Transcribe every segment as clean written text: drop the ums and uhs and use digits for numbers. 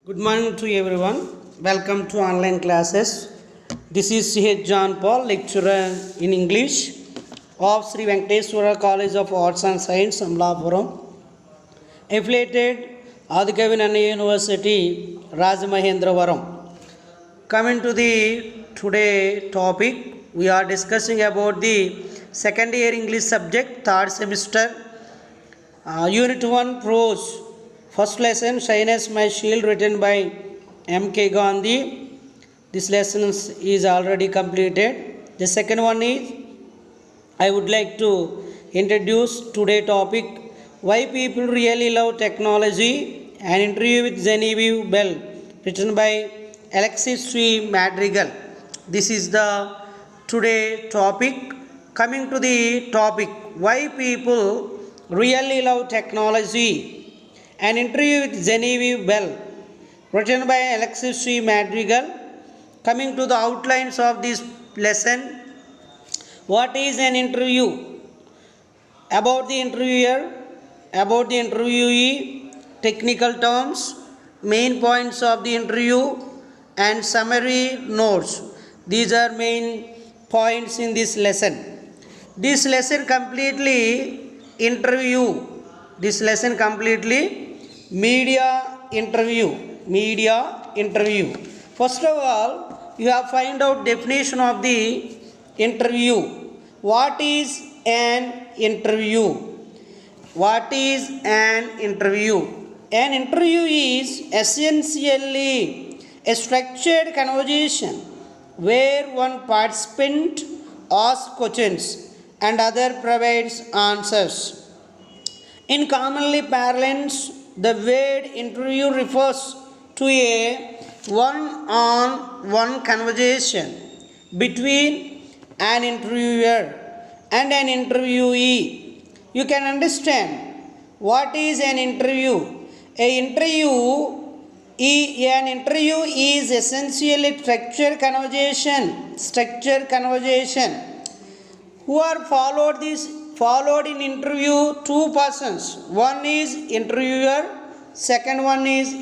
Good morning to everyone. Welcome to online classes. This is C.H. John Paul, lecturer in English of Sri Venkateswara College of Arts and Science, Amlapuram, affiliated Adikavi Nanna University, Rajamahendravaram. Coming to the today topic, we are discussing about the second year English subject, third semester, Unit 1 Prose. First lesson, Shine as My Shield, written by M.K. Gandhi. This lesson is already completed. The second one is, I would like to introduce today's topic, Why People Really Love Technology, an interview with Genevieve Bell, written by Alexis C. Madrigal. This is the today topic. Coming to the topic, why people really love technology, an interview with Genevieve Bell, written by Alexis C. Madrigal. Coming to the outlines of this lesson, what is an interview? About the interviewer, about the interviewee, technical terms, main points of the interview, and summary notes. These are main points in this lesson. This lesson completely interview. This lesson completely media interview. First of all, you have find out definition of the interview. What is an interview? What is an interview? An interview is essentially a structured conversation where one participant asks questions and other provides answers. In commonly parlance, the word interview refers to a one-on-one conversation between an interviewer and an interviewee. You can understand what is an interview. An interview is essentially structured conversation who are followed in interview two persons. One is interviewer, second one is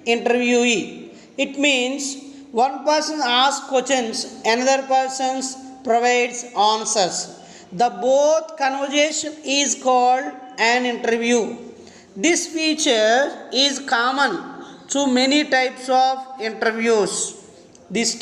interviewee. It means one person asks questions, another person provides answers. The both conversation is called an interview. This feature is common to many types of interviews. This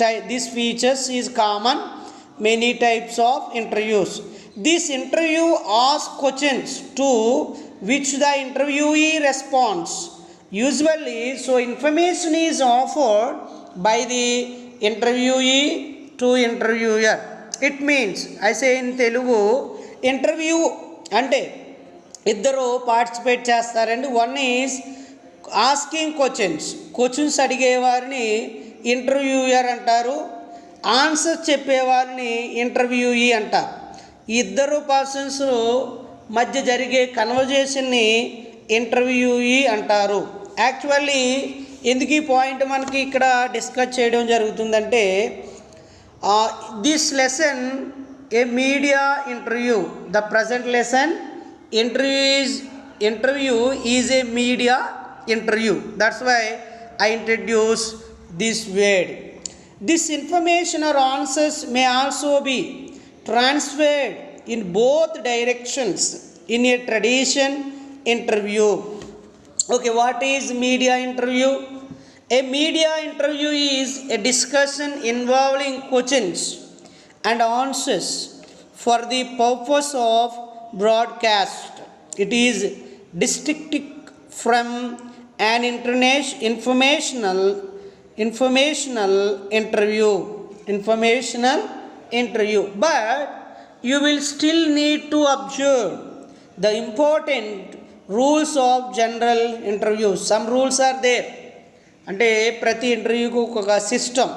features is common many types of interviews. This interview asks questions to which the interviewee responds. Usually, so information is offered by the interviewee to interviewer. It means, I say in Telugu, interview అంటే ఇద్దరు participate చేస్తారండి. One is asking questions అడిగేవారిని interviewer అంటారు. Answer చెప్పేవారిని interviewee అంటారు. ఇద్దరు persons మధ్య జరిగే కన్వర్జేషన్ని ఇంటర్వ్యూయీ అంటారు. యాక్చువల్లీ ఎందుకు ఈ పాయింట్ మనకి ఇక్కడ డిస్కస్ చేయడం జరుగుతుందంటే, this lesson A media interview. The present lesson interview is a media interview. That's why I introduce this word. This information or answers may also be transferred in both directions in a tradition interview. Okay, what is media interview? A media interview is a discussion involving questions and answers for the purpose of broadcast. It is distinct from an informational interview, but you will still need to observe the important rules of general interviews. Some rules are there. అంటే ప్రతి ఇంటర్వ్యూకు ఒక system,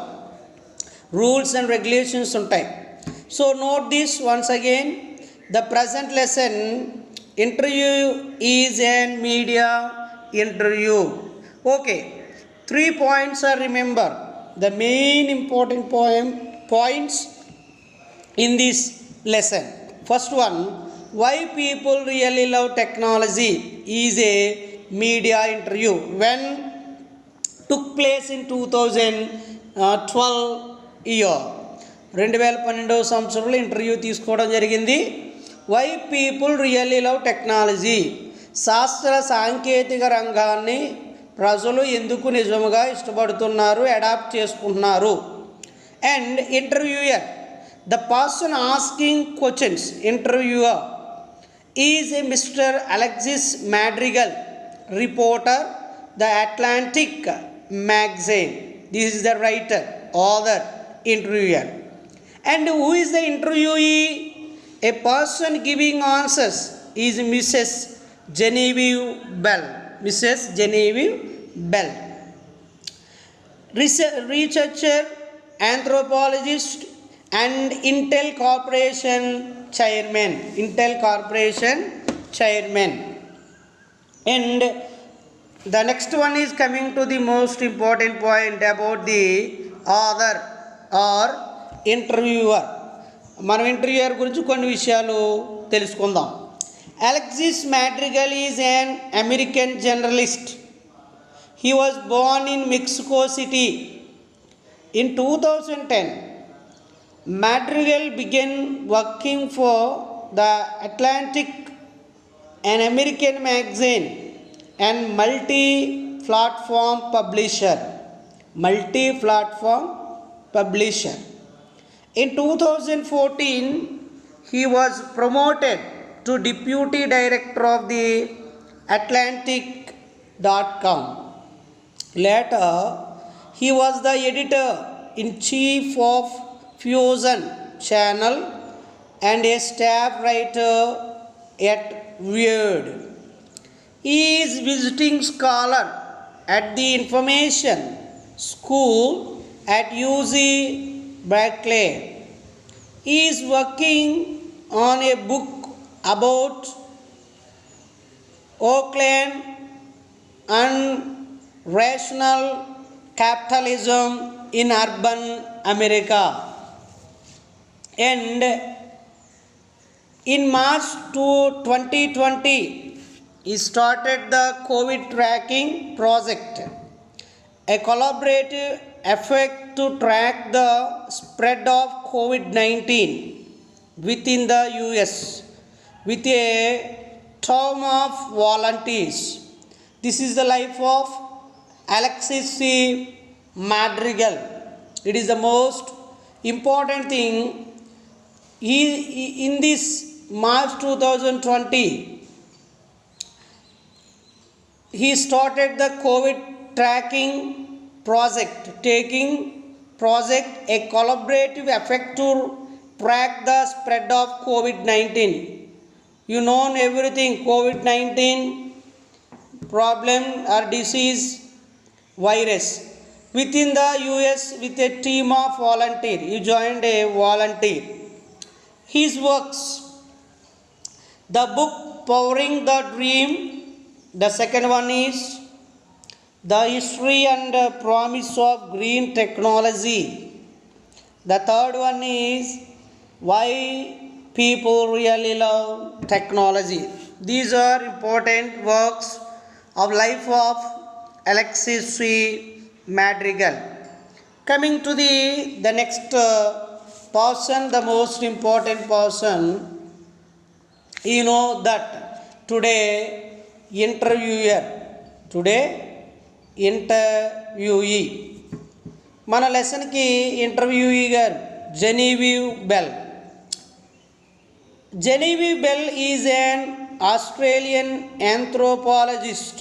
rules and regulations ఉంటాయి. So note this once again. The present lesson, interview is an media interview. Okay, 3 points are remember. The main important points in this lesson. First one, why people really love technology is a media interview when took place in 2012 year. 2012 సంవత్సరంలో interview తీసుకోవడం జరిగింది. Why people really love technology, శాస్త్ర సాంకేతిక రంగాన్ని ప్రజలు ఎందుకు నిజముగా ఇష్టపడుతున్నారు, అడాప్ట్ చేసుకుంటున్నారు. And interviewer, the person asking questions, interviewer is a mister Alexis Madrigal, reporter the Atlantic magazine. This is the writer, author, interviewer. And who is the interviewee? A person giving answers is Mrs. Genevieve Bell. Mrs. Genevieve Bell. Researcher, anthropologist, and Intel Corporation chairman. Intel Corporation chairman. And the next one is coming to the most important point about the author or interviewer. మనం interviewer గురించి కొన్ని విషయాలు తెలుసుకుందాం. Alexis Madrigal is an American journalist. He was born in Mexico City. In 2010, Madrigal began working for the Atlantic, an American magazine and multi-platform publisher. In 2014, he was promoted to deputy director of the Atlantic.com. Later, he was the editor-in-chief of Fusion Channel and a staff writer at Weird. He is visiting scholar at the Information School at UC Berkeley. He is working on a book about Oakland and rational capitalism in urban America. And in March 2020, he started the COVID tracking project, a collaborative effort to track the spread of COVID-19 within the US with a team of volunteers. This is the life of Alexis C. Madrigal. It is the most important thing. In this March 2020, he started the COVID tracking project, a collaborative effort to track the spread of COVID-19. You know everything, COVID-19 problem or disease, virus. Within the US with a team of volunteer. He joined a volunteer. His works, the book Powering the Dream. The second one is the history and promise of green technology. The third one is why people really love technology. These are important works of life of Alexis C. Madrigal. Coming to the next person, the most important person, you know that today ఇంటర్వ్యూయీ మన లెసన్కి ఇంటర్వ్యూయీ గారు జెనీవివ్ bell. Genevieve Bell is an Australian anthropologist.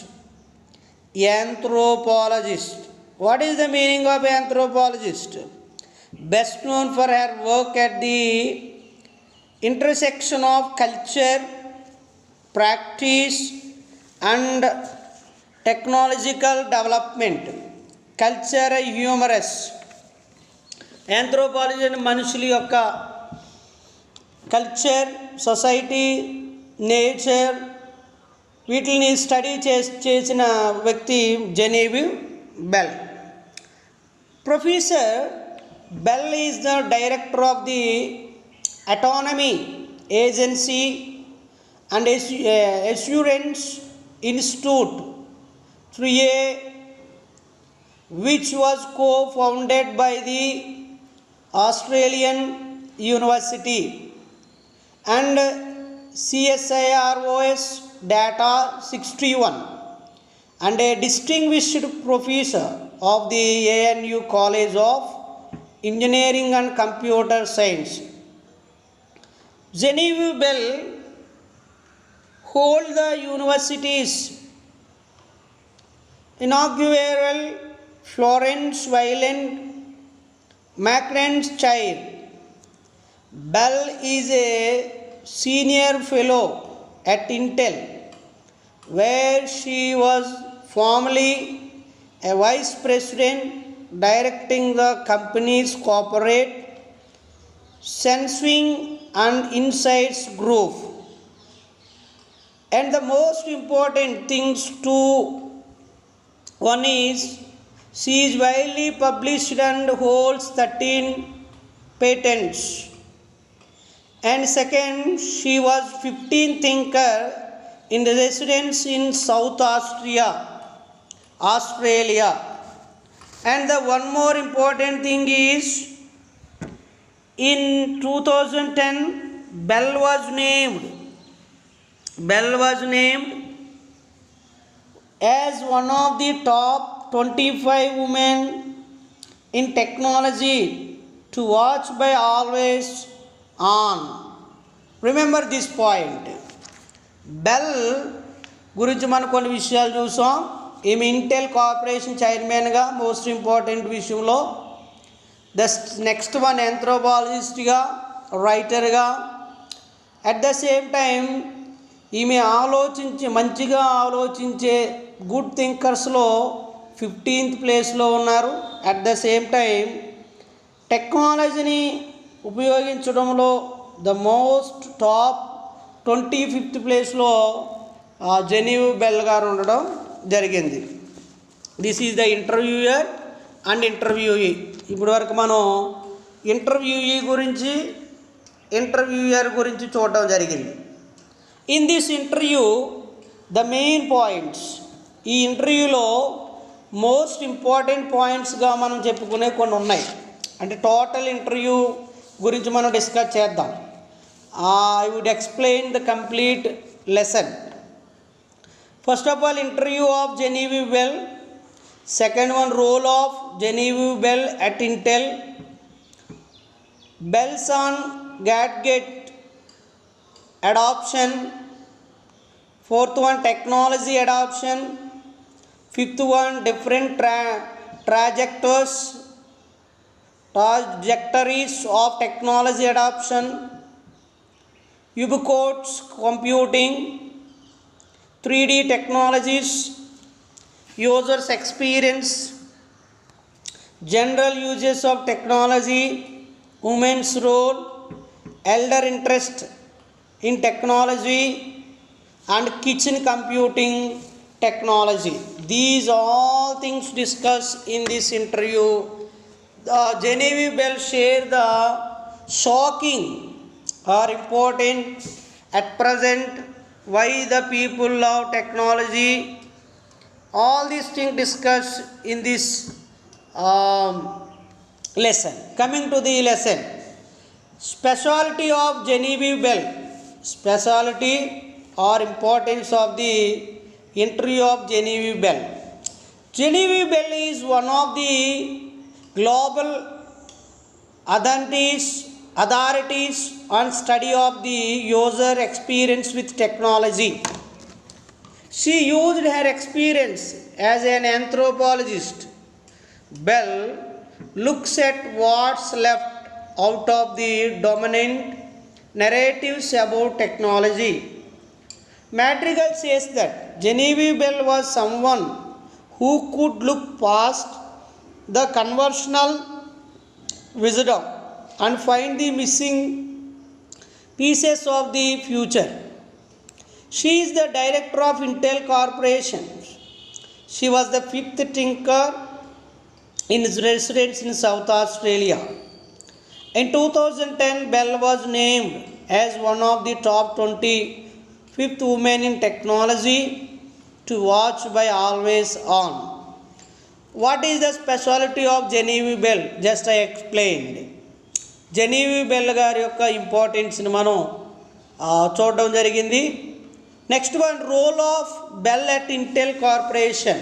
What is the meaning of anthropologist? Best known for her work at the intersection of culture, practice, and technological development. Culture humorous. Anthropology and మనుషుల యొక్క culture, society, nature వీటిని study చేసిన వ్యక్తి Genevieve Bell. Professor Bell is the director of the autonomy agency and assurance institute 3A, which was co-founded by the Australian University, and CSIROS data 61, and a distinguished professor of the ANU College of Engineering and Computer Science. Genevieve Bell hold the university's inaugural Florence Violent Macrantz Chair. Bell is a senior fellow at Intel, where she was formerly a vice president directing the company's corporate sensing and insights group. And the most important things to one is she is widely published and holds 13 patents. And second, she was 15th thinker in residence in South Australia. And the one more important thing is, in 2010, Bell was named as one of the top 25 women in technology to watch by always on. Remember this point. Bell గురించి మనం కొన్ని విషయాలు చూసాం. ఈమె Intel corporation చైర్మన్గా most important విషయంలో, next one ఆంథ్రోపాలజిస్ట్గా, రైటర్గా, at the same time ఈమె మంచిగా ఆలోచించే గుడ్ థింకర్స్లో 15th ప్లేస్లో ఉన్నారు. అట్ ద సేమ్ టైం టెక్నాలజీని ఉపయోగించడంలో ద మోస్ట్ టాప్ 25th ప్లేస్లో జెనీవ్ బెల్ గారు ఉండడం జరిగింది. This is the interviewer and interviewee. ఇప్పటి వరకు మనం ఇంటర్వ్యూయర్ గురించి చూడడం జరిగింది. In this interview the main points, ఈ ఇంటర్వ్యూలో మోస్ట్ ఇంపార్టెంట్ పాయింట్స్గా మనం చెప్పుకునే కొన్ని ఉన్నాయి. అంటే టోటల్ ఇంటర్వ్యూ గురించి మనం డిస్కస్ చేద్దాం. I would explain the complete lesson. First of all, interview of Genevieve Bell. Second one, role of Genevieve Bell at Intel. Bell's on gadget adoption. Fourth one, technology adoption. Fifth one, different trajectories of technology adoption. Ubiquitous computing, 3D technologies, users experience, general uses of technology, women's role, elder interest in technology, and kitchen computing technology. These all things discussed in this interview. Genevieve Bell shared the shocking or important at present, why the people love technology. All these things discussed in this lesson. Coming to the lesson, specialty of Genevieve Bell. Specialty or importance of the interview of Genevieve Bell. Genevieve Bell is one of the global authorities on study of the user experience with technology. She used her experience as an anthropologist. Bell looks at what's left out of the dominant narratives about technology. Madrigal says that Genevieve Bell was someone who could look past the conventional wisdom and find the missing pieces of the future. She is the director of Intel Corporation. She was the 5th thinker in residence in South Australia. In 2010, Bell was named as one of the top 25th women in technology to watch by always on. What is the specialty of Genevieve Bell? Just I explained. Genevieve Bell గారి యొక్క ఇంపార్టెన్స్ని మనం చూడడం జరిగింది. Next one, role of Bell at Intel Corporation.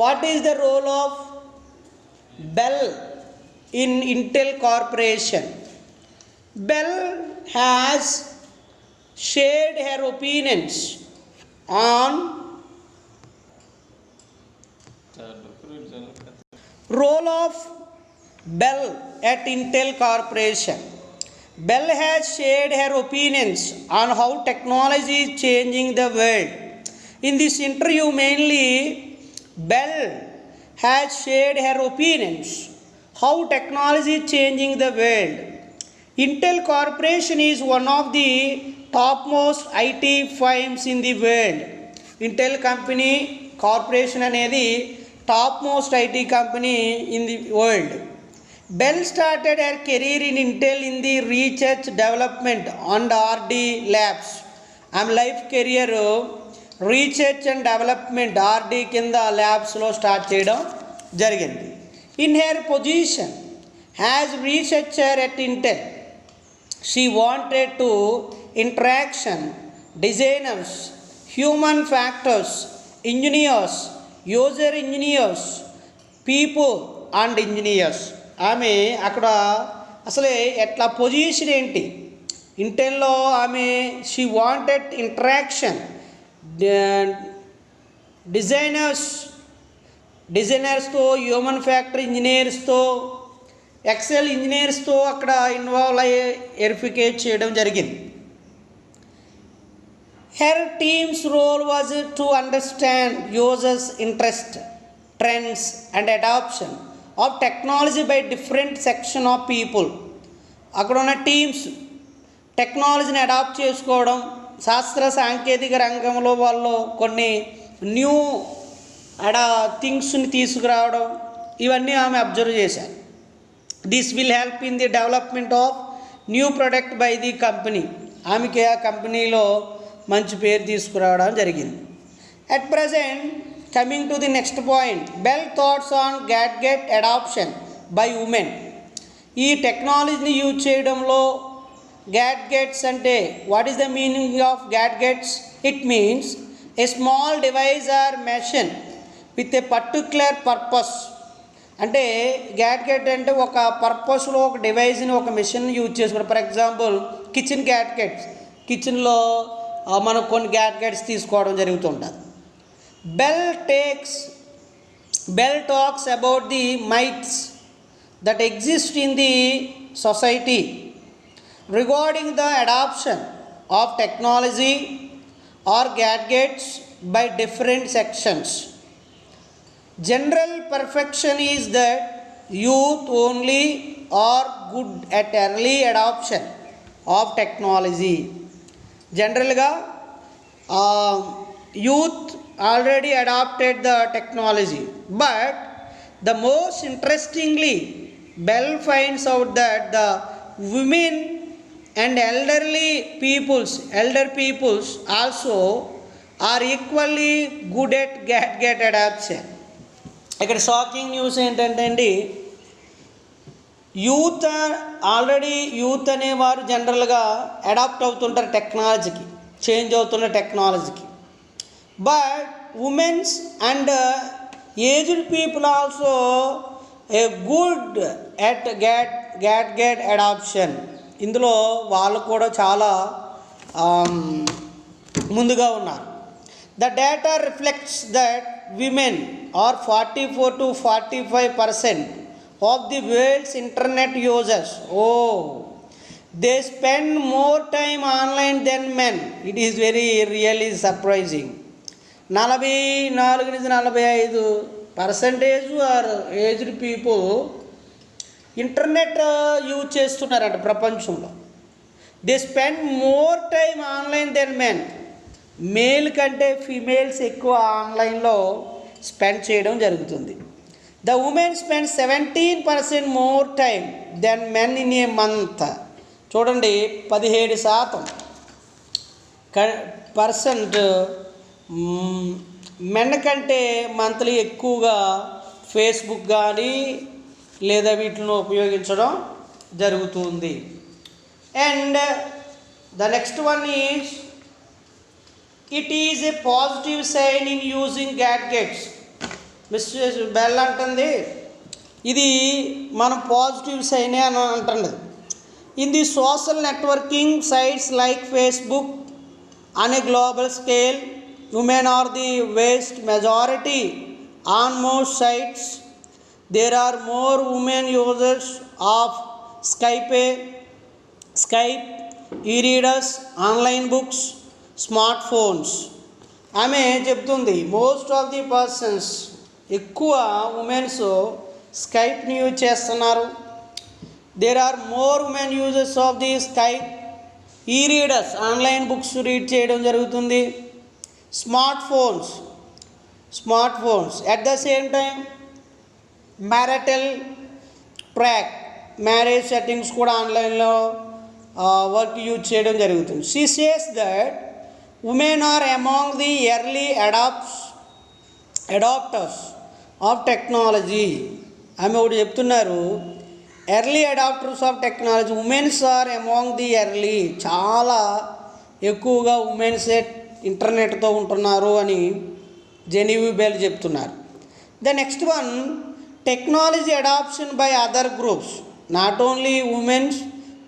What is the role of Bell in Intel Corporation? Bell has shared her opinions on role of Bell at Intel Corporation. Bell has shared her opinions on how technology is changing the world. In this interview mainly Bell has shared her opinions how technology is changing the world. Intel Corporation is one of the topmost IT firms in the world. Intel company corporation అనేది topmost IT company in the world. Bell started her career in Intel in the research development and R&D labs. ఆమె life career research and development R&D కింద ల్యాబ్స్లో start చేయడం జరిగింది. In her position as researcher at Intel, she wanted to interaction, designers, human factors, engineers, user engineers, people and engineers. ఆమె అక్కడ అసలే ఎట్లా position ఏంటి ఇంటెల్లో ఆమె షీ వాంటెడ్ ఇంటరాక్షన్, డిజైనర్స్తో, హ్యూమన్ ఫ్యాక్టర్ ఇంజనీర్స్తో, ఎక్సెల్ ఇంజనీర్స్తో అక్కడ ఇన్వాల్వ్ అయ్యి వెరిఫికేట్ చేయడం జరిగింది. Her team's role was to understand users interest, trends and adoption of technology by different section of people. అక్కడ ఉన్న టీమ్స్ టెక్నాలజీని అడాప్ట్ చేసుకోవడం, శాస్త్ర సాంకేతిక రంగంలో వాళ్ళు కొన్ని న్యూ థింగ్స్ని తీసుకురావడం, ఇవన్నీ ఆమె అబ్జర్వ్ చేశారు. This will help in the development of new product by the company. ఆమెకి ఆ కంపెనీలో మంచి పేరు తీసుకురావడం జరిగింది. At present coming to the next point, Bell thoughts on gadget adoption by women. ఈ టెక్నాలజీని యూజ్ చేయడంలో గ్యాడ్గెట్స్ అంటే what is the meaning of gadgets? It means a small device or machine with a particular purpose. అంటే gadget అంటే ఒక పర్పస్లో ఒక డివైస్ని, ఒక మెషిన్ యూజ్ చేసుకోవడం. ఫర్ ఎగ్జాంపుల్ కిచెన్ గ్యాడ్గెట్స్, కిచెన్లో మనం కొన్ని గ్యాడ్గెట్స్ తీసుకోవడం జరుగుతుంటుంది. Bell talks about the myths that exist in the society regarding the adoption of technology or gadgets by different sections. General perception is that youth only are good at early adoption of technology. Generally, youth already adopted the technology, but the most interestingly, Bell finds out that the women and elder peoples also are equally good at gadget adoption. ఇక్కడ shocking news ఏంటంటే అండి, youth అనేవారు జనరల్గా adapt అవుతుంటారు టెక్నాలజీకి, change అవుతున్న టెక్నాలజీకి. But womens and aged people also a good at gadget adoption. ఇందులో వాళ్ళు కూడా చాలా ముందుగా ఉన్నారు. The data reflects that women are 44 to 45% of the world's internet users. They spend more time online than men. It is really surprising. 44 నుంచి 45% are aged people internet use చేస్తున్నారంట ప్రపంచంలో. They spend more time online than men. Male కంటే females ఎక్కువ ఆన్లైన్లో spend చేయడం జరుగుతుంది. The women spend 17% more time than men in a month. చూడండి, 17% men కంటే మంత్లీ ఎక్కువగా ఫేస్బుక్ కానీ లేదా వీటిని ఉపయోగించడం జరుగుతుంది. And the next one is it is a positive sign in using gadgets. Mrs Bell అంటుంది ఇది మనం పాజిటివ్ సైనే అని అంటున్నది. In the social networking sites like Facebook on a global scale, women are the vast majority on most sites. There are more women users of Skype, e-readers, online books, smartphones. ఆమె చెప్తుంది most of the persons ఎక్కువ womens స్కైప్ని use చేస్తున్నారు. There are more women users of the Skype, e-readers online books read చేయడం జరుగుతుంది. Smart phones at the same time marital track, marriage settings కూడా ఆన్లైన్లో work use చేయడం జరుగుతుంది. She says that women are among the early adapters of technology. ఆమె ఒకటి చెప్తున్నారు, early adapters of technology, womens are among the early, చాలా ఎక్కువగా ఉమెన్సే ఇంటర్నెట్తో ఉంటున్నారు అని జెనీవి బెల్ చెప్తున్నారు. The next one, technology adoption by other groups, not only womens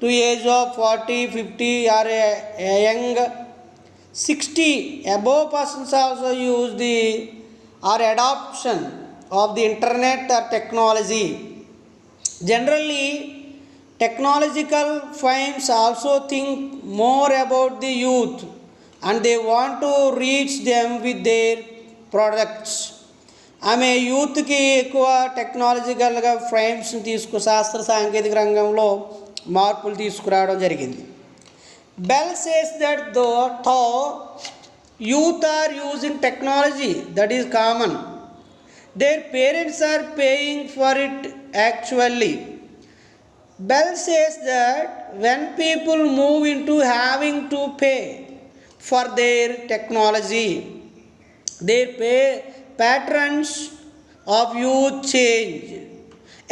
to age of 40, 50 or young 60 above persons also use the or adoption of the internet or technology. Generally, technological firms also think more about the youth and they want to reach them with their products. ఆమె యూత్కి ఎక్కువ టెక్నాలజికల్గా ఫ్రేమ్స్ని శాస్త్ర సాంకేతిక రంగంలో మార్పులు తీసుకురావడం జరిగింది. Bell says that though youth are using technology that is common, their parents are paying for it actually. Bell says that when people move into having to pay for their technology, their patterns of youth change.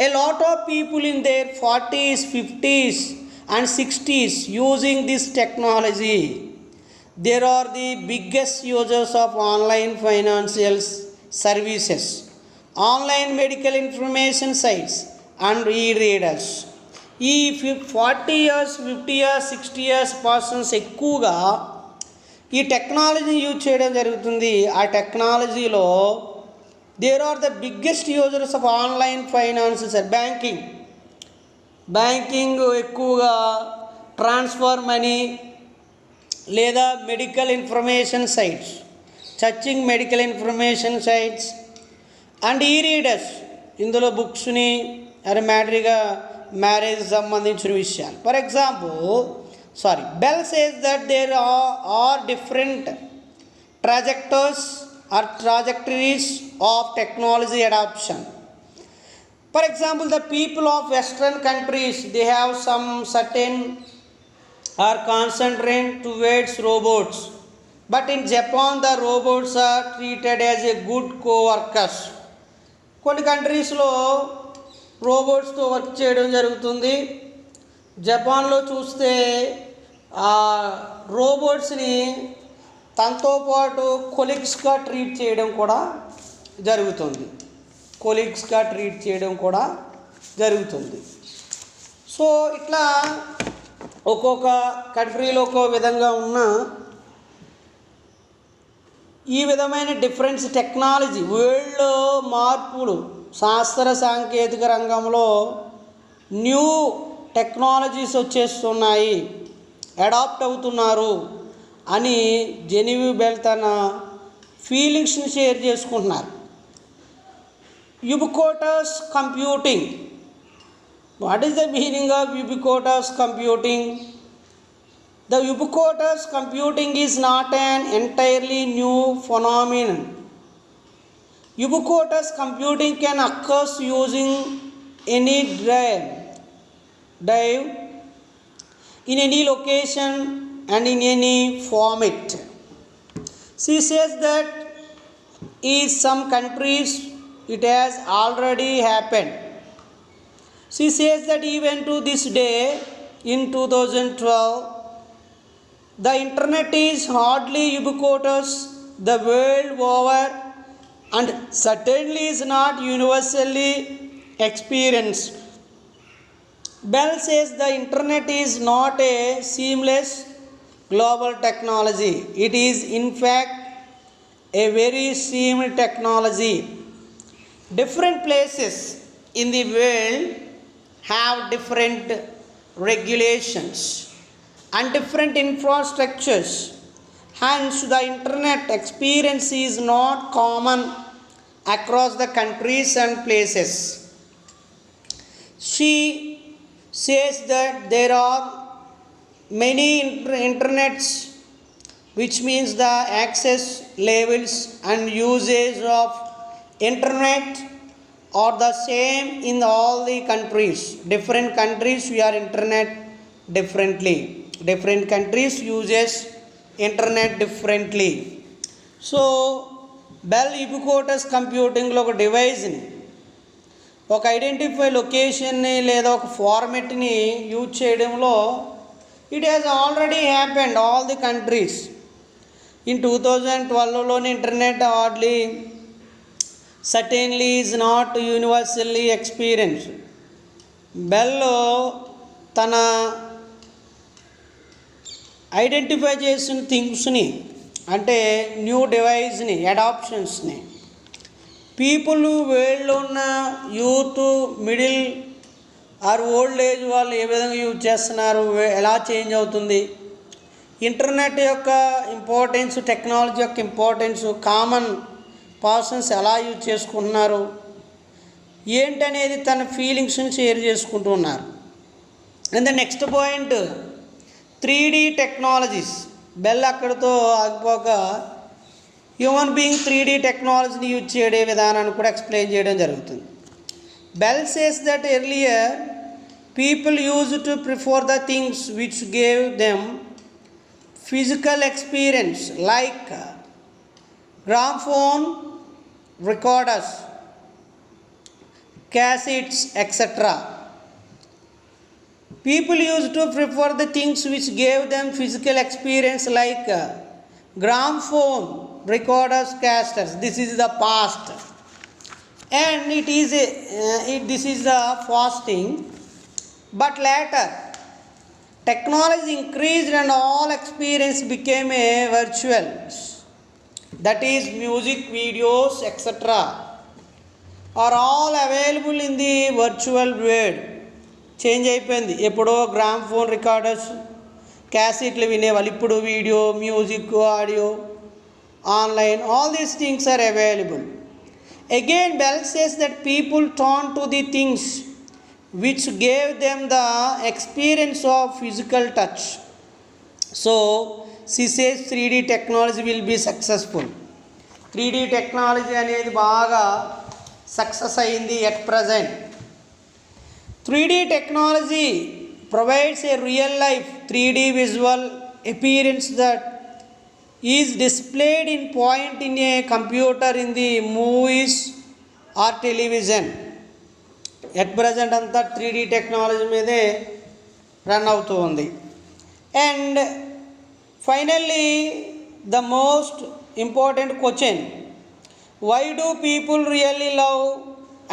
A lot of people in their 40s, 50s and 60s using this technology. There are the biggest users of online financial services, online medical information sites and e-readers. ఈ 40 years, 50 years, 60 years persons ఎక్కువగా ఈ టెక్నాలజీని use చేయడం జరుగుతుంది. ఆ టెక్నాలజీలో there are the biggest users of online finances, banking ఎక్కువగా, transfer money లేదా medical information sites, searching medical information sites and e-readers, ఇందులో బుక్స్ని మ్యారేజ్ సంబంధించిన విషయాలు. For example Bell says that there are different trajectories of technology adoption. For example, the people of Western countries, they have some certain are concentrated towards robots, but in Japan the robots are treated as a good co-workers. కొన్ని కంట్రీస్లో రోబోట్స్తో work చేయడం జరుగుతుంది. జపాన్లో చూస్తే ఆ రోబోట్స్ని తనతో పాటు కొలీగ్స్గా treat చేయడం కూడా జరుగుతుంది. సో ఇట్లా ఒక్కొక్క కంట్రీలో ఒక్కో విధంగా ఉన్న ఈ విధమైన డిఫరెన్స్ టెక్నాలజీ, వరల్డ్లో మార్పులు, శాస్త్ర సాంకేతిక రంగంలో న్యూ టెక్నాలజీస్ వచ్చేస్తున్నాయి, అడాప్ట్ అవుతున్నారు అని జెనీవి బెల్ తన ఫీలింగ్స్ని షేర్ చేసుకుంటున్నారు. యుబిక్విటస్ computing. What is the meaning of ubiquitous computing? The ubiquitous computing is not an entirely new phenomenon. Ubiquitous computing can occur using any drive in any location and in any format. She says that In some countries it has already happened. She says that even to this day in 2012 the internet is hardly ubiquitous the world over and certainly is not universally experienced. Bell says the internet is not a seamless global technology. It is in fact a very seamless technology. Different places in the world have different regulations and different infrastructures. Hence, the internet experience is not common across the countries and places. She says that there are many internets, which means the access levels and usage of internet are the same in all the countries. Different countries we are internet differently. Different countries uses internet differently. So Bell ubiquitous కంప్యూటింగ్లో ఒక డివైస్ని ఒక identify లొకేషన్ని లేదా ఒక ఫార్మెట్ని use చేయడంలో it has already happened all the countries. In 2012లోని internet hardly certainly is not universally experience. Bell తన ఐడెంటిఫై చేసిన థింగ్స్ని అంటే న్యూ డివైస్ని అడాప్షన్స్ని పీపుల్ వరల్డ్లో ఉన్న youth middle or old age వాళ్ళు ఏ విధంగా యూజ్ చేస్తున్నారు, ఎలా చేంజ్ అవుతుంది, ఇంటర్నెట్ యొక్క ఇంపార్టెన్స్, టెక్నాలజీ యొక్క ఇంపార్టెన్స్, కామన్ పర్సన్స్ ఎలా యూజ్ చేసుకుంటున్నారు ఏంటనేది తన ఫీలింగ్స్ని షేర్ చేసుకుంటూ ఉన్నారు. And the next point 3D technologies. Bell అక్కడితో ఆగిపోక హ్యూమన్ బీయింగ్ 3D టెక్నాలజీని యూజ్ చేయడే విధానాన్ని కూడా ఎక్స్ప్లెయిన్ చేయడం జరుగుతుంది. Bell says that earlier people use to prefer the things which gave them physical experience like gramophone, recorders, cassettes, etc. People used to prefer the things which gave them physical experience like gramophone, recorders, cassettes. This is the past, and this is the fasting. But later, technology increased and all experience became a virtual. That is, music, videos, etc. are all available in the virtual world. Change అయిపోయింది. ఎప్పుడో gramophone, recorders, క్యాసెట్లు వినేవాళ్ళు, ఇప్పుడు video, music, audio, online, all these things are available. Again Bell says that people turn to the things which gave them the experience of physical touch. So she says 3D technology will be successful. 3D technology అనేది బాగా success అయింది at present. 3D technology provides a real life 3D visual appearance that is displayed in point in a computer in the movies or television. At present anta 3D technology meede run అవుతూ ఉంది. And finally the most important question, why do people really love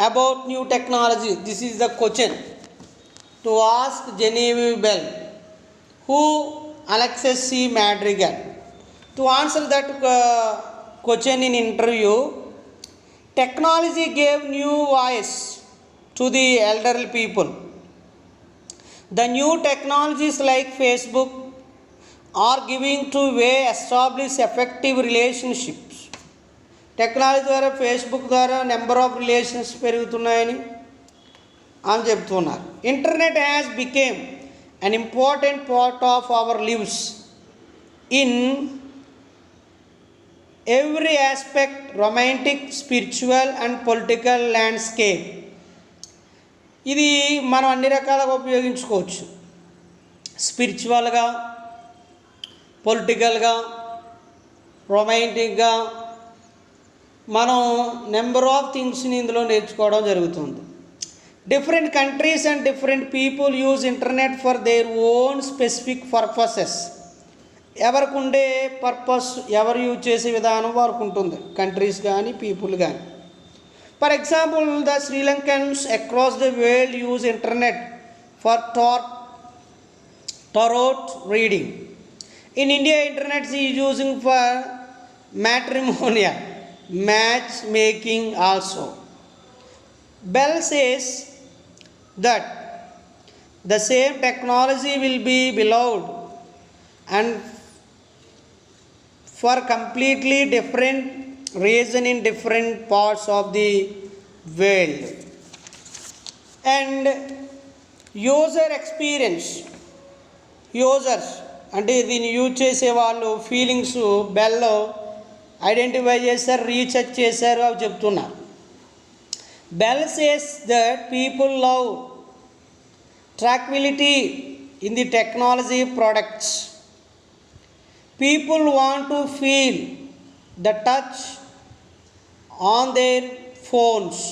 about new technology? This is the question to ask Genevieve Bell, who Alexis C. Madrigal. To answer that question in interview, technology gave new voice to the elderly people. The new technologies like Facebook are giving to way establish effective relationships. Technology ద్వారా, Facebook ద్వారా number of relations పెరుగుతున్నాయని అని చెప్తున్నారు. Internet has became an important part of our lives in every aspect, romantic, spiritual and political landscape. ఇది మనం అన్ని రకాలుగా ఉపయోగించుకోవచ్చు. స్పిరిచువల్గా, పొలిటికల్గా, రొమాంటిక్గా, మనం నెంబర్ ఆఫ్ థింగ్స్ని ఇందులో నేర్చుకోవడం జరుగుతుంది. Different countries and different people use internet for their own specific purposes. ఎవరికి ఉండే పర్పస్, ఎవరు యూజ్ చేసే విధానం వారికి ఉంటుంది, కంట్రీస్ కానీ పీపుల్ కానీ. For example, the Sri Lankans across the world use internet for tarot reading. In India, internet is using for matrimonial matchmaking also. Bell says that the same technology will be beloved and for completely different reason in different parts of the world. And user experience, users అంటే దీన్ని use చేసే వాళ్ళు feelings బెల్లో identify చేశారు, research చేశారు, అవి చెప్తున్నారు. Bell says that people love tranquility in the technology products. People want to feel the touch on their phones,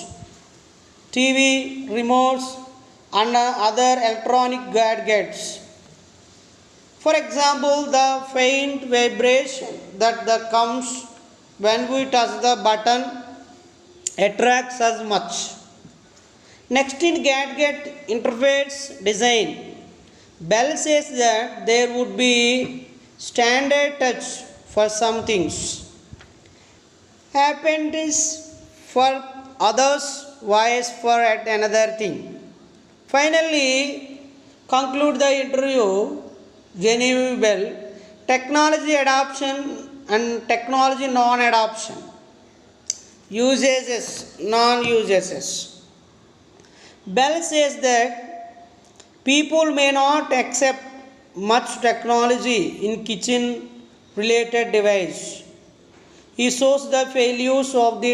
TV remotes and other electronic gadgets. For example, the faint vibration that comes when we touch the button attracts us much. Next, in gadget interface design, Bell says that there would be standard touch for some things, appendix for others, voice for another thing. Finally, conclude the interview Genevieve Bell, technology adoption and technology non-adoption, usages, non-usages. Bell says that people may not accept much technology in kitchen related device. He shows the failures of the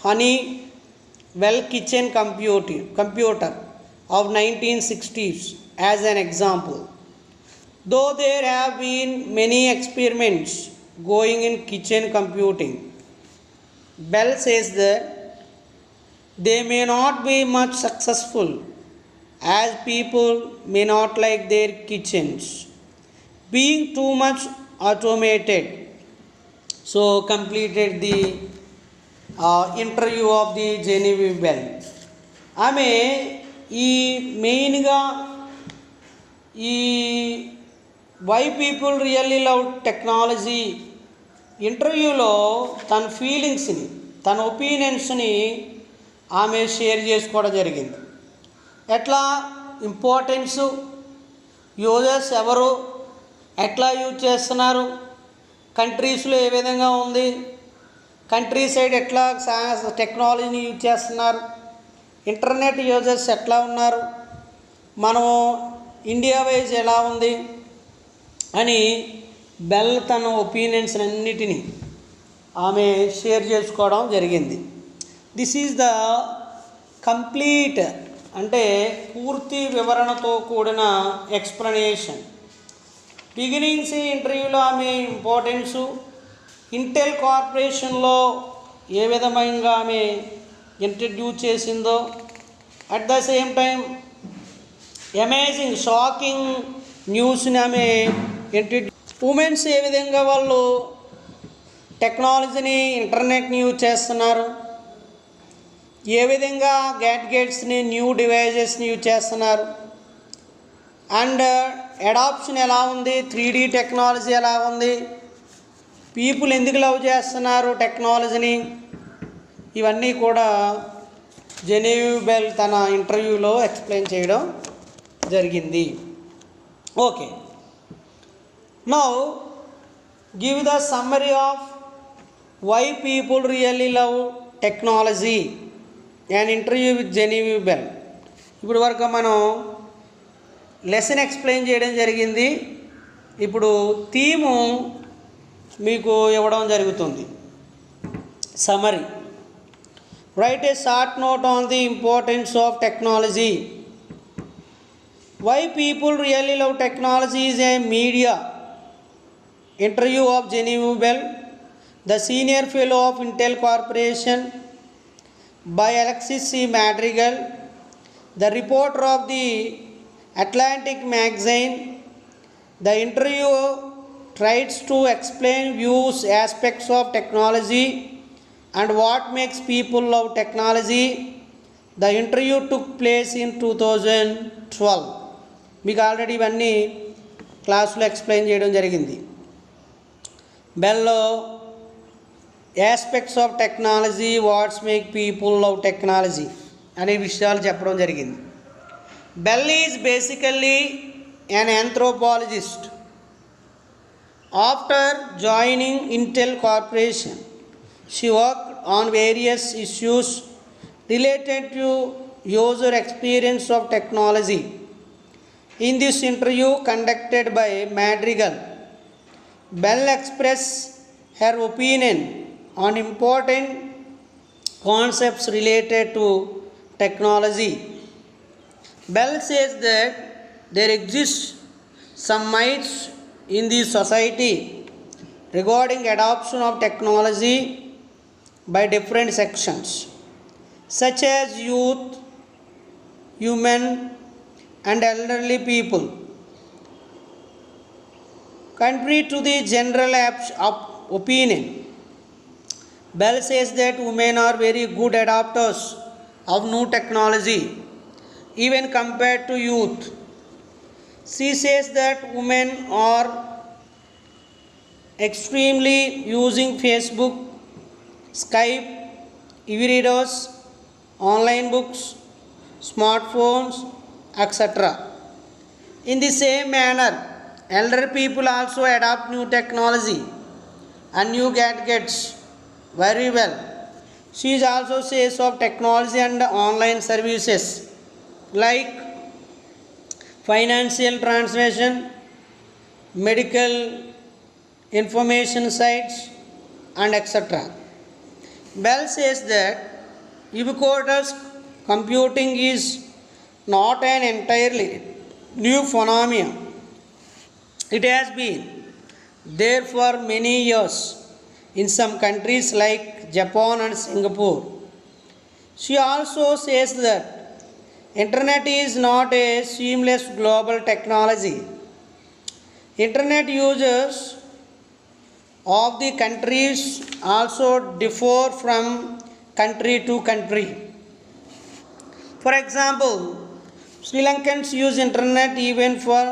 Honeywell kitchen computer of 1960s as an example. Though there have been many experiments going in kitchen computing, Bell says that they may not be much successful as people may not like their kitchens being too much automated. So completed the interview of the Genevieve Bell. ఆమె ఈ మెయిన్గా ఈ why people really love technology ఇంటర్వ్యూలో తన ఫీలింగ్స్ని, తన ఒపీనియన్స్ని ఆమె share చేసుకోవడం జరిగింది. ఎట్లా ఇంపార్టెన్సు, యూజర్స్ ఎవరు, ఎట్లా యూజ్ చేస్తున్నారు, కంట్రీస్లో ఏ విధంగా ఉంది, కంట్రీ సైడ్ ఎట్లా టెక్నాలజీని యూజ్ చేస్తున్నారు, ఇంటర్నెట్ యూజర్స్ ఎట్లా ఉన్నారు, మనం ఇండియా వైజ్ ఎలా ఉంది అని బెల్ తన ఒపీనియన్స్ అన్నిటినీ ఆమె షేర్ చేసుకోవడం జరిగింది. దిస్ ఈజ్ ద కంప్లీట్ అంటే పూర్తి వివరణతో కూడిన ఎక్స్ప్లెనేషన్. బిగినింగ్స్ ఇంటర్వ్యూలో ఆమె ఇంపార్టెన్సు, ఇంటెల్ కార్పొరేషన్లో ఏ విధంగా ఆమె ఇంట్రడ్యూస్ చేసిందో, at the same time amazing shocking న్యూస్ని ఆమె ఉమెన్స్ ఏ విధంగా వాళ్ళు టెక్నాలజీని, ఇంటర్నెట్ని యూజ్ చేస్తున్నారు, ఏ విధంగా గ్యాడ్గెట్స్ని, న్యూ డివైజెస్ని యూజ్ చేస్తున్నారు, అండ్ అడాప్షన్ ఎలా ఉంది, 3D టెక్నాలజీ ఎలా ఉంది, పీపుల్ ఎందుకు లవ్ చేస్తున్నారు టెక్నాలజీని, ఇవన్నీ కూడా జెనీవివ్ బెల్ తన ఇంటర్వ్యూలో ఎక్స్ప్లెయిన్ చేయడం జరిగింది. Okay, now give the summary of why people really love technology and interview with Genevieve Bell. ఇప్పుడు వరకు మనం లెసన్ ఎక్స్ప్లెయిన్ చేయడం జరిగింది. ఇప్పుడు థీము మీకు ఇవ్వడం జరుగుతుంది. Summary. Right A short note on the importance of technology. Why people really love technology is a media interview of Genevieve Bell. The Senior Fellow of Intel Corporation by Alexis C. Madrigal, the reporter of the Atlantic magazine. The interview tries to explain views, aspects of technology, and what makes people love technology. The interview took place in 2012. మీకు already ఇవన్నీ క్లాసులో explain చేయడం జరిగింది. బెల్లో aspects of technology, what's make people love technology అనే విషయాలు చెప్పడం జరిగింది. Bell is basically an anthropologist. After joining Intel Corporation, she worked on various issues related to user experience of technology. In this interview conducted by Madrigal, Bell expressed her opinion on important concepts related to technology. Bell says that there exists some myths in the society regarding adoption of technology by different sections, such as youth, women, and elderly people. Contrary to the general opinion, Bell says that women are very good adopters of new technology, even compared to youth. She says that women are extremely using Facebook, Skype, e-readers, online books, smartphones, etc. In the same manner, elder people also adopt new technology and new gadgets very well. She also says of technology and online services like financial transaction, medical information sites, and etc. Bell says that ubiquitous computing is not an entirely new phenomenon. It has been there for many years in some countries like Japan and Singapore. She also says that Internet is not a seamless global technology. Internet users of the countries also differ from country to country. For example, Sri Lankans use internet even for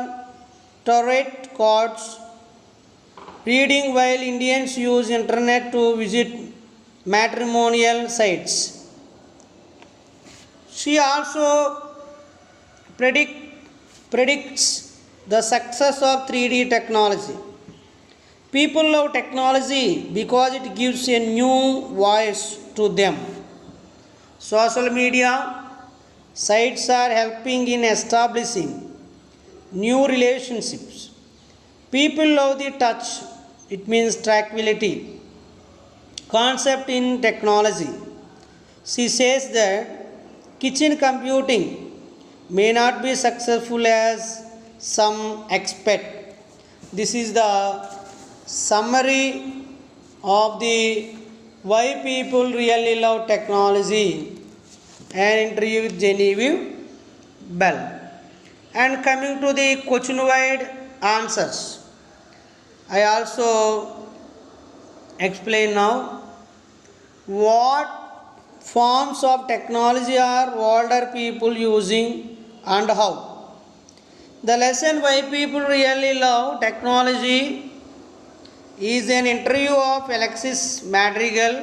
tarot cards reading, while Indians use internet to visit matrimonial sites. She also predicts the success of 3D technology. People love technology because it gives a new voice to them. Social media sites are helping in establishing new relationships. People love the touch, it means tranquility, concept in technology. She says that kitchen computing may not be successful as some expect. This is the summary of the why people really love technology, an interview with Genevieve Bell. And coming to the question wide answers, I also explain now what forms of technology are older people using and how. The lesson why people really love technology is an interview of Alexis Madrigal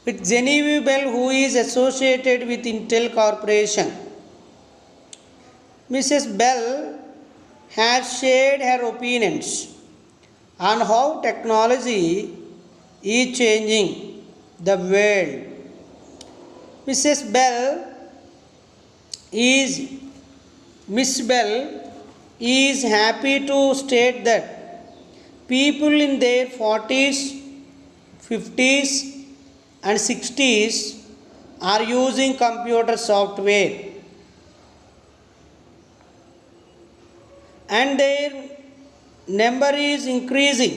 with Genevieve Bell, who is associated with Intel Corporation. Mrs. Bell has shared her opinions on how technology is changing the world. Mrs. Bell is Miss Bell is happy to state that people in their 40s, 50s, and 60s are using computer software, and their number is increasing.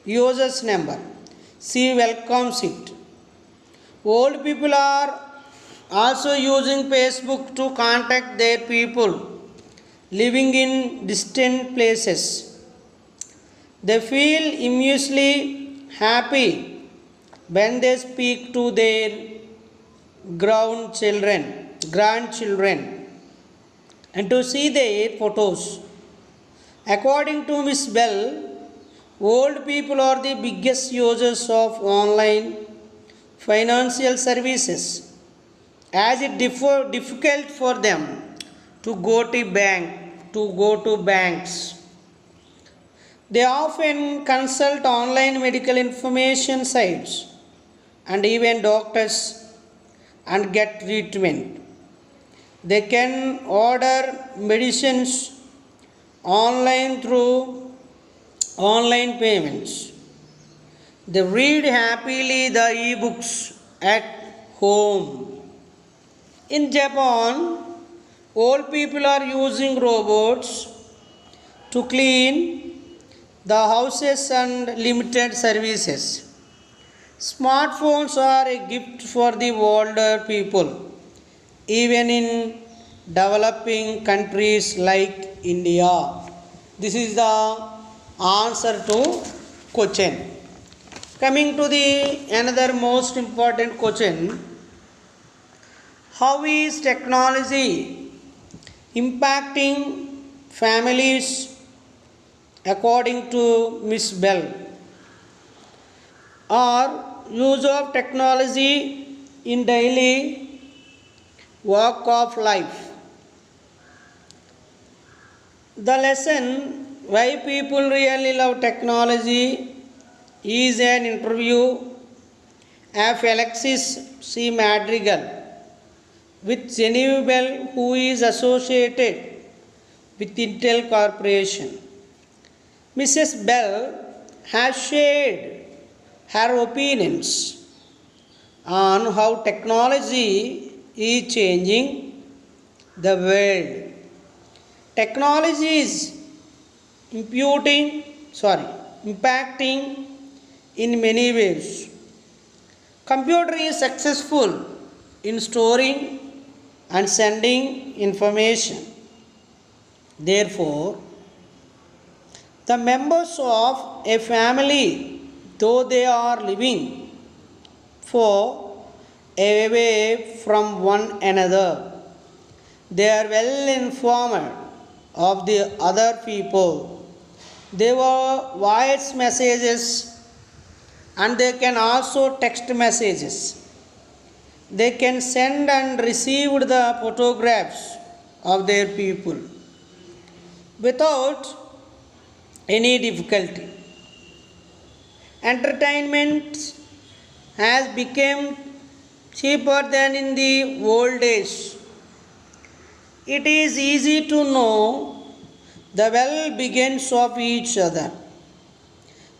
users number. She welcomes it. Old people are also using Facebook to contact their people living in distant places. They feel immensely happy when they speak to their grandchildren, and to see their photos. According to Miss Bell, old people are the biggest users of online financial services as it difficult for them to go to banks. They often consult online medical information sites and even doctors and get treatment. They can order medicines online through online payments. They read happily the e-books at home. In Japan, old people are using robots to clean the houses and limited services. Smartphones are a gift for the older people, even in developing countries like India. This is the answer to question. Coming to the another most important question: how is technology impacting families according to Miss Bell? Or use of technology in daily walk of life. The lesson why people really love technology is an interview of Alexis C. Madrigal with Genevieve Bell, who is associated with Intel Corporation. Mrs. Bell has shared her opinions on how technology is changing the world. Technology is impacting in many ways. Computer is successful in storing and sending information. Therefore, the members of a family, though they are living far away from one another, they are well informed of the other people. They were voice messages and they can also text messages. They can send and receive the photographs of their people without any difficulty. Entertainment has become cheaper than in the old days. It is easy to know the well begins of each other.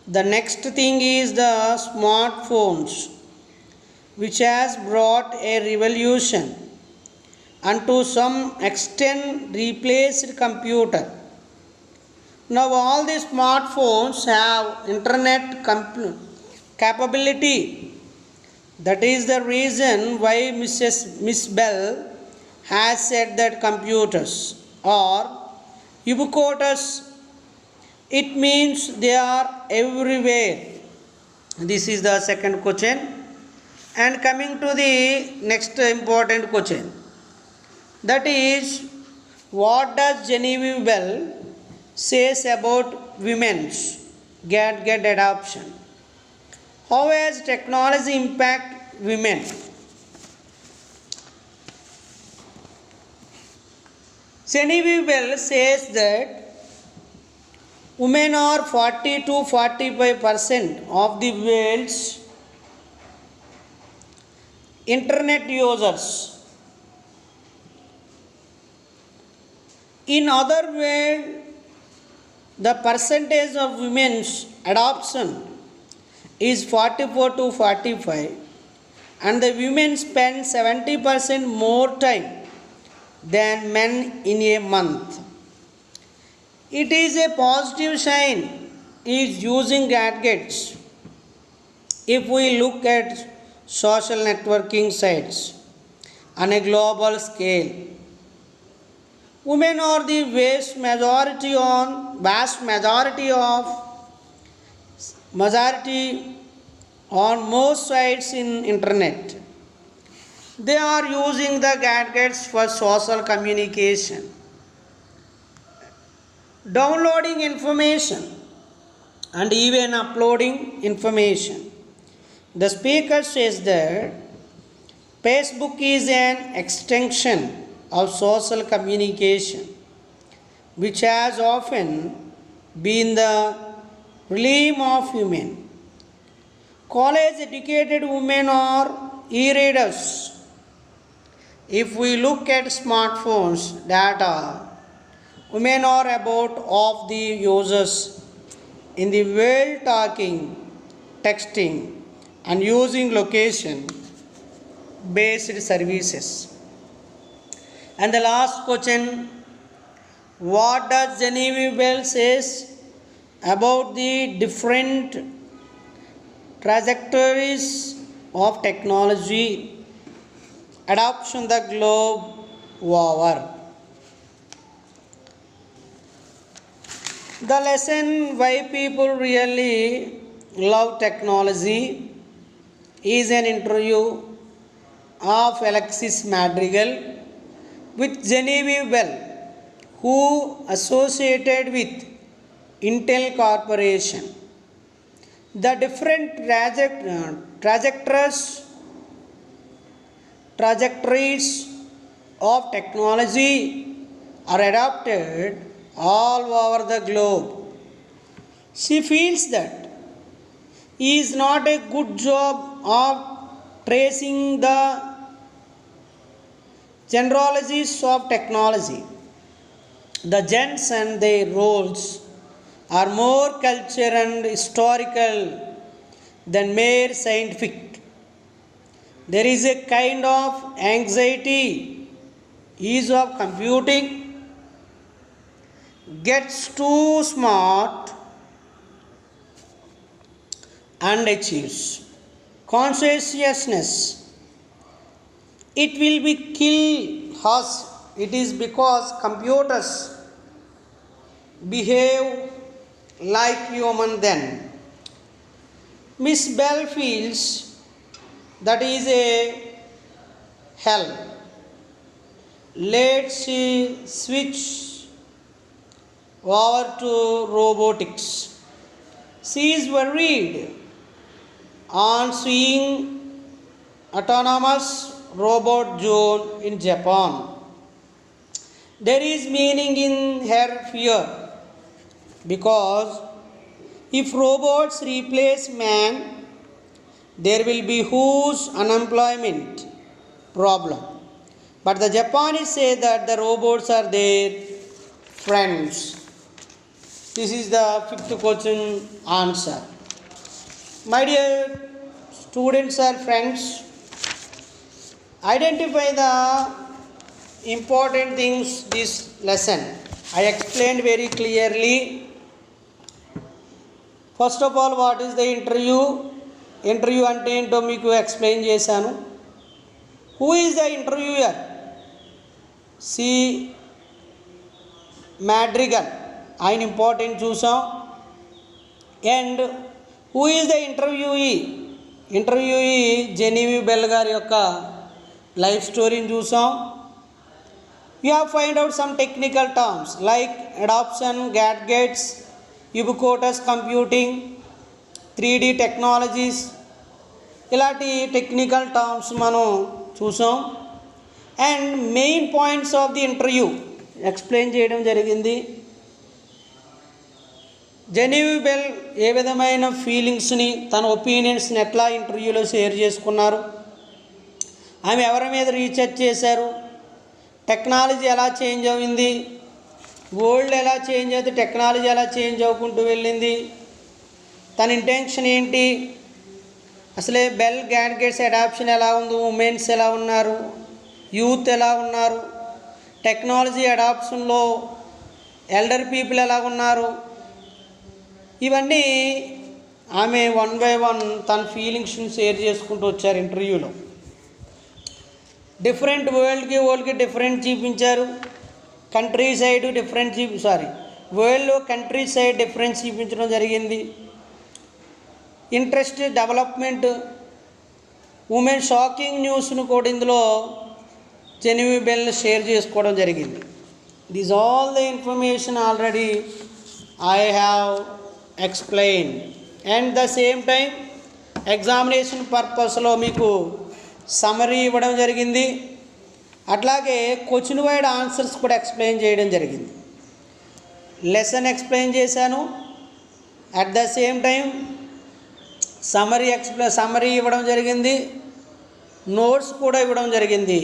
The next thing is the smartphones, which has brought a revolution and to some extent replaced computer. Now all the smartphones have internet capability. That is the reason why Miss Bell has said that computers are ubiquitous. It means they are everywhere. This is the second question. And coming to the next important question, that is, what does Genevieve Bell says about women's get adoption? How has technology impact women? Genevieve Bell says that women are 40 to 45% of the world's internet users. In other words, the percentage of women's adoption is 44 to 45, and the women spend 70% more time than men in a month. It is a positive sign is using gadgets. If we look at social networking sites on a global scale, women are the vast majority on most sites in internet. They are using the gadgets for social communication, downloading information, and even uploading information. The speaker says that Facebook is an extension of social communication, which has often been the realm of women. College educated women are e readers. If we look at smartphones data, women are about half the users in the world talking, texting, and using location based services. And the last question, what does Genevieve Bell says about the different trajectories of technology adoption the globe over? The lesson why people really love technology is an interview of Alexis Madrigal with Genevieve Bell, who associated with Intel Corporation. The different trajectories of technology are adopted all over the globe. She feels that is not a good job of tracing the genealogies of technology. The gens and their roles are more cultural and historical than mere scientific. There is a kind of anxiety, ease of computing, gets too smart and achieves consciousness. It will be kill us. It is because computers behave like human then. Miss Bell feels that is a hell. Let's switch over to robotics. She is worried on seeing autonomous robot zone in Japan. There is meaning in her fear because if robots replace man, there will be huge unemployment problem. But the Japanese say that the robots are their friends. This is the fifth question answer. My dear students or friends, identify the important things this lesson. I explained very clearly. First of all, what is the interview? Interview అంటే ఏంటో మీకు explain చేశాను. Who is the interviewer? C Madrigal, ఆయన important చూసాం. And who is the interviewee? Interviewee Genevieve Bell గారి యొక్క life స్టోరీని చూసాం. You have find out some technical terms like adoption, gadgets, ubiquitous computing, 3D technologies, ఇలాంటి technical terms మనం చూసాం. And main points of the interview explain చేయడం జరిగింది. Genevieve bell ఏ విధమైన ఫీలింగ్స్ని, తన ఒపీనియన్స్ని ఎట్లా ఇంటర్వ్యూలో షేర్ చేసుకున్నారు, ఆమె ఎవరి మీద రీసెర్చ్ చేశారు, టెక్నాలజీ ఎలా చేంజ్ అయింది, వరల్డ్ ఎలా చేంజ్ అయితే టెక్నాలజీ ఎలా చేంజ్ అవ్వకుంటూ వెళ్ళింది, తన ఇంటెన్షన్ ఏంటి, అసలే బెల్ గ్యాడ్గెట్స్ అడాప్షన్ ఎలా ఉంది, ఉమెన్స్ ఎలా ఉన్నారు, యూత్ ఎలా ఉన్నారు, టెక్నాలజీ అడాప్షన్లో ఎల్డర్ పీపుల్ ఎలా ఉన్నారు, ఇవన్నీ ఆమె వన్ బై వన్ తన ఫీలింగ్స్ని షేర్ చేసుకుంటూ వచ్చారు ఇంటర్వ్యూలో. డిఫరెంట్ వరల్డ్కి డిఫరెంట్ చూపించారు. కంట్రీ సైడ్ డిఫరెంట్ వరల్డ్లో కంట్రీ సైడ్ డిఫరెన్స్ చూపించడం జరిగింది. ఇంట్రెస్ట్ డెవలప్మెంట్, ఉమెన్ షాకింగ్ న్యూస్ను కూడా ఇందులో జెన్యూన్ బెల్ షేర్ చేసుకోవడం జరిగింది. This all the information already I have explain. And the same time examination పర్పస్లో మీకు సమరీ ఇవ్వడం జరిగింది. అట్లాగే క్వశ్చన్ వైడ్ ఆన్సర్స్ కూడా ఎక్స్ప్లెయిన్ చేయడం జరిగింది. లెసన్ ఎక్స్ప్లెయిన్ చేశాను. At the same time summary ఇవ్వడం జరిగింది. నోట్స్ కూడా ఇవ్వడం జరిగింది.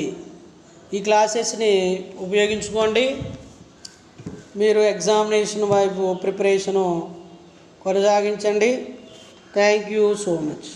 ఈ క్లాసెస్ని ఉపయోగించుకోండి. మీరు ఎగ్జామినేషన్ వైపు ప్రిపరేషను కొనసాగించండి. Thank you so much.